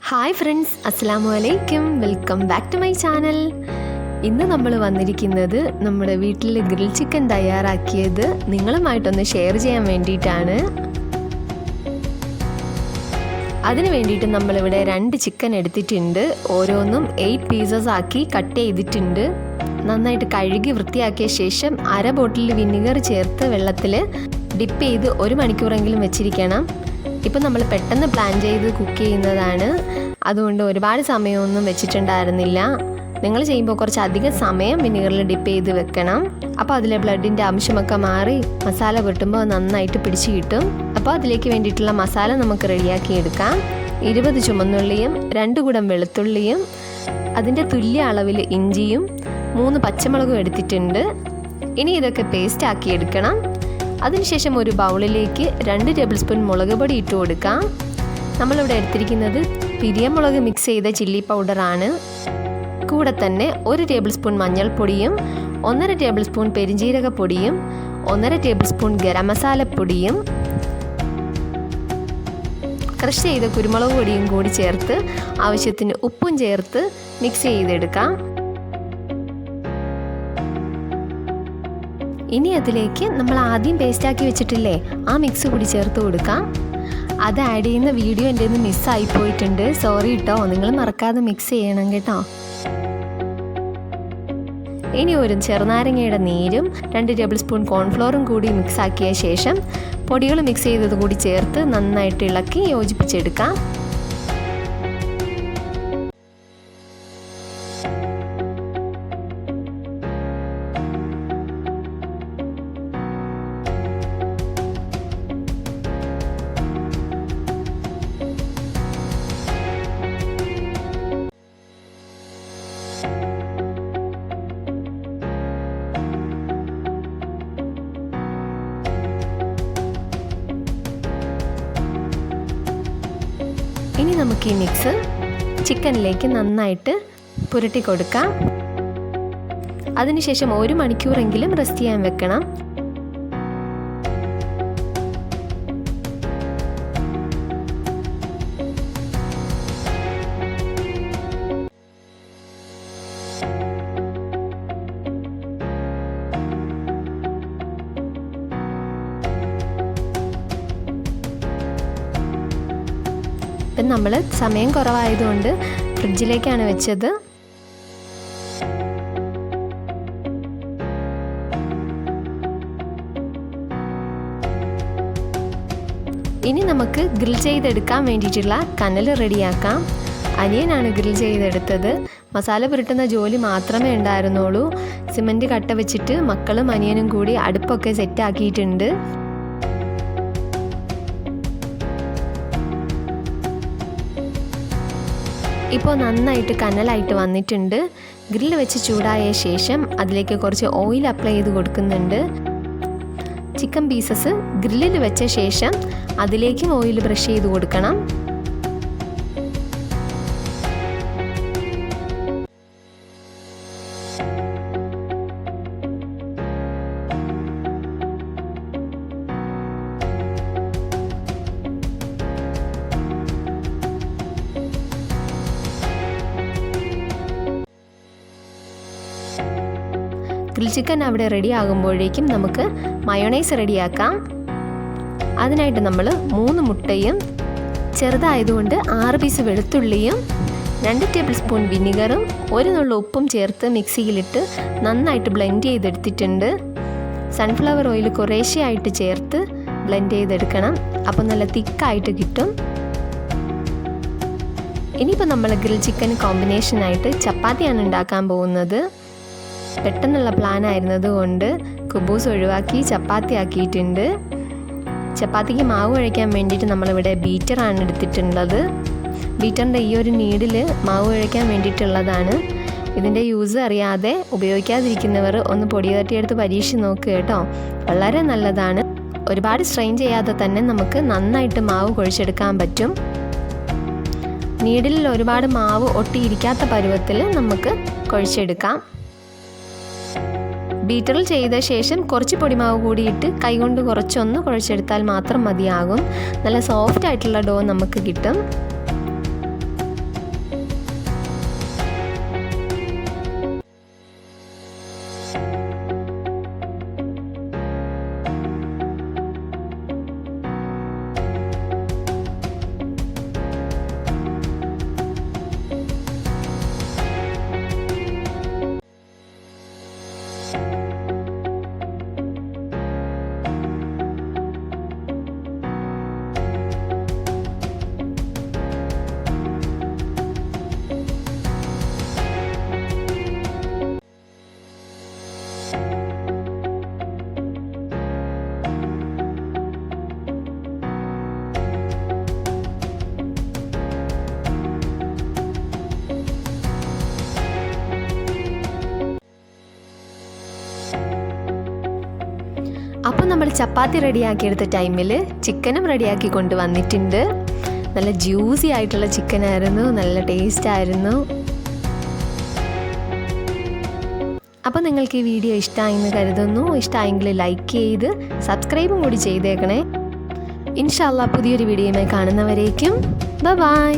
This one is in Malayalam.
ഹായ് ഫ്രണ്ട്സ്, അസ്സലാമു അലൈക്കും. Welcome back to my channel. ഇന്ന് നമ്മൾ വന്നിരിക്കുന്നത് നമ്മുടെ വീട്ടിൽ ഗ്രിൽ ചിക്കൻ തയ്യാറാക്കിയത് നിങ്ങളുമായിട്ടൊന്ന് ഷെയർ ചെയ്യാൻ വേണ്ടിയിട്ടാണ്. അതിന് വേണ്ടിയിട്ട് നമ്മളിവിടെ 2 ചിക്കൻ എടുത്തിട്ടുണ്ട്. ഓരോന്നും 8 പീസസ് ആക്കി കട്ട് ചെയ്തിട്ടുണ്ട്. നന്നായിട്ട് കഴുകി വൃത്തിയാക്കിയ ശേഷം 1/2 ബോട്ടിൽ വിനിഗർ ചേർത്ത് വെള്ളത്തിൽ ഡിപ്പ് ചെയ്ത് 1 മണിക്കൂറെങ്കിലും വെച്ചിരിക്കണം. ഇപ്പം നമ്മൾ പെട്ടെന്ന് പ്ലാൻ ചെയ്ത് കുക്ക് ചെയ്യുന്നതാണ്, അതുകൊണ്ട് ഒരുപാട് സമയമൊന്നും വെച്ചിട്ടുണ്ടായിരുന്നില്ല. നിങ്ങൾ ചെയ്യുമ്പോൾ കുറച്ച് അധികം സമയം വിനിഗറിൽ ഡിപ്പ് ചെയ്ത് വെക്കണം. അപ്പോൾ അതിലെ ബ്ലഡിൻ്റെ അംശമൊക്കെ മാറി മസാല പുരട്ടുമ്പോൾ നന്നായിട്ട് പിടിച്ച് കിട്ടും. അപ്പോൾ അതിലേക്ക് വേണ്ടിയിട്ടുള്ള മസാല നമുക്ക് റെഡിയാക്കി എടുക്കാം. 20 ചുമന്നുള്ളിയും 2 കുടം വെളുത്തുള്ളിയും അതിൻ്റെ തുല്യ അളവിൽ ഇഞ്ചിയും 3 പച്ചമുളകും എടുത്തിട്ടുണ്ട്. ഇനി ഇതൊക്കെ പേസ്റ്റ് ആക്കി എടുക്കണം. അതിനുശേഷം ഒരു ബൗളിലേക്ക് 2 ടേബിൾ സ്പൂൺ മുളക് പൊടി ഇട്ട് കൊടുക്കാം. നമ്മളിവിടെ എടുത്തിരിക്കുന്നത് പിരിയമുളക് മിക്സ് ചെയ്ത ചില്ലി പൗഡറാണ്. കൂടെ തന്നെ 1 ടേബിൾ സ്പൂൺ മഞ്ഞൾപ്പൊടിയും 1.5 ടേബിൾ സ്പൂൺ പെരിഞ്ജീരകപ്പൊടിയും 1.5 ടേബിൾ സ്പൂൺ ഗരം മസാലപ്പൊടിയും ക്രഷ് ചെയ്ത കുരുമുളക് പൊടിയും കൂടി ചേർത്ത് ആവശ്യത്തിന് ഉപ്പും ചേർത്ത് മിക്സ് ചെയ്തെടുക്കാം. ഇനി അതിലേക്ക് നമ്മൾ ആദ്യം പേസ്റ്റാക്കി വെച്ചിട്ടില്ലേ, ആ മിക്സ് കൂടി ചേർത്ത് കൊടുക്കാം. അത് ആഡ് ചെയ്യുന്ന വീഡിയോ എൻ്റെ നിന്ന് മിസ്സായി പോയിട്ടുണ്ട്, സോറി കേട്ടോ. നിങ്ങൾ മറക്കാതെ മിക്സ് ചെയ്യണം കേട്ടോ. ഇനി ഒരു ചെറുനാരങ്ങയുടെ നീരും 2 ടേബിൾ സ്പൂൺ കോൺഫ്ലോറും കൂടി മിക്സ് ആക്കിയ ശേഷം പൊടികൾ മിക്സ് ചെയ്തത് കൂടി ചേർത്ത് നന്നായിട്ട് ഇളക്കി യോജിപ്പിച്ചെടുക്കാം. ഇനി നമുക്ക് ഈ മിക്സ് ചിക്കനിലേക്ക് നന്നായിട്ട് പുരട്ടി കൊടുക്കാം. അതിനുശേഷം 1 മണിക്കൂറെങ്കിലും റെസ്റ്റ് ചെയ്യാൻ വെക്കണം. നമ്മൾ സമയം കുറവായതുകൊണ്ട് ഫ്രിഡ്ജിലേക്കാണ് വെച്ചത്. ഇനി നമുക്ക് ഗ്രിൽ ചെയ്തെടുക്കാൻ വേണ്ടിയിട്ടുള്ള കനൽ റെഡിയാക്കാം. അനിയനാണ് ഗ്രിൽ ചെയ്തെടുത്തത്. മസാല പുരട്ടുന്ന ജോലി മാത്രമേ ഉണ്ടായിരുന്നുള്ളൂ. സിമൻറ്റ് കട്ട വെച്ചിട്ട് മക്കളും അനിയനും കൂടി അടുപ്പൊക്കെ സെറ്റാക്കിയിട്ടുണ്ട്. ഇപ്പോൾ നന്നായിട്ട് കനലായിട്ട് വന്നിട്ടുണ്ട്. ഗ്രില്ല് വെച്ച് ചൂടായ ശേഷം അതിലേക്ക് കുറച്ച് ഓയിൽ അപ്ലൈ ചെയ്ത് കൊടുക്കുന്നുണ്ട്. ചിക്കൻ പീസസ് ഗ്രില്ലിൽ വെച്ച ശേഷം അതിലേക്കും ഓയിൽ ബ്രഷ് ചെയ്ത് കൊടുക്കണം. ഗ്രിൽ ചിക്കൻ അവിടെ റെഡി ആകുമ്പോഴേക്കും നമുക്ക് മയോണൈസ് റെഡിയാക്കാം. അതിനായിട്ട് നമ്മൾ 3 മുട്ടയും ചെറുതായതുകൊണ്ട് 6 പീസ് വെളുത്തുള്ളിയും 2 ടേബിൾ സ്പൂൺ വിനിഗറും 1 നുള്ള ഉപ്പും ചേർത്ത് മിക്സിയിലിട്ട് നന്നായിട്ട് ബ്ലെൻഡ് ചെയ്തെടുത്തിട്ടുണ്ട്. സൺഫ്ലവർ ഓയിൽ കുറേശ്ശെയായിട്ട് ചേർത്ത് ബ്ലെൻഡ് ചെയ്തെടുക്കണം. അപ്പോൾ നല്ല തിക്കായിട്ട് കിട്ടും. ഇനിയിപ്പോൾ നമ്മൾ ഗ്രിൽ ചിക്കൻ കോമ്പിനേഷനായിട്ട് ചപ്പാത്തിയാണ് ഉണ്ടാക്കാൻ പോകുന്നത്. പെട്ടെന്നുള്ള പ്ലാൻ ആയിരുന്നത് കൊണ്ട് കുബൂസ് ഒഴിവാക്കി ചപ്പാത്തി ആക്കിയിട്ടുണ്ട്. ചപ്പാത്തിക്ക് മാവ് കുഴയ്ക്കാൻ വേണ്ടിയിട്ട് നമ്മളിവിടെ ബീറ്ററാണ് എടുത്തിട്ടുള്ളത്. ബീറ്ററിൻ്റെ ഈ ഒരു നീഡിൽ മാവ് കുഴയ്ക്കാൻ വേണ്ടിയിട്ടുള്ളതാണ്. ഇതിൻ്റെ യൂസ് അറിയാതെ ഉപയോഗിക്കാതിരിക്കുന്നവർ ഒന്ന് പൊടി തട്ടിയെടുത്ത് പരീക്ഷിച്ച് നോക്കുക കേട്ടോ. വളരെ നല്ലതാണ്. ഒരുപാട് സ്ട്രെയിൻ ചെയ്യാതെ തന്നെ നമുക്ക് നന്നായിട്ട് മാവ് കുഴച്ചെടുക്കാൻ പറ്റും. നീഡിലിൽ ഒരുപാട് മാവ് ഒട്ടിയിരിക്കാത്ത പരുവത്തിൽ നമുക്ക് കുഴച്ചെടുക്കാം. ബീറ്ററിൽ ചെയ്ത ശേഷം കുറച്ച് പൊടിമാവ് കൂടിയിട്ട് കൈകൊണ്ട് കുറച്ചൊന്ന് കുഴച്ചെടുത്താൽ മാത്രം മതിയാകും. നല്ല സോഫ്റ്റ് ആയിട്ടുള്ള ഡോ നമുക്ക് കിട്ടും. അപ്പോൾ നമ്മൾ ചപ്പാത്തി റെഡിയാക്കിയെടുത്ത ടൈമിൽ ചിക്കനും റെഡിയാക്കി കൊണ്ടുവന്നിട്ടുണ്ട്. നല്ല ജ്യൂസി ആയിട്ടുള്ള ചിക്കനായിരുന്നു, നല്ല ടേസ്റ്റായിരുന്നു. അപ്പോൾ നിങ്ങൾക്ക് ഈ വീഡിയോ ഇഷ്ടമായെന്ന് കരുതുന്നു. ഇഷ്ടമായെങ്കിൽ ലൈക്ക് ചെയ്ത് സബ്സ്ക്രൈബും കൂടി ചെയ്തേക്കണേ. ഇൻഷാ അല്ലാഹ് പുതിയൊരു വീഡിയോയുമായി കാണുന്നവരേക്കും ബൈ.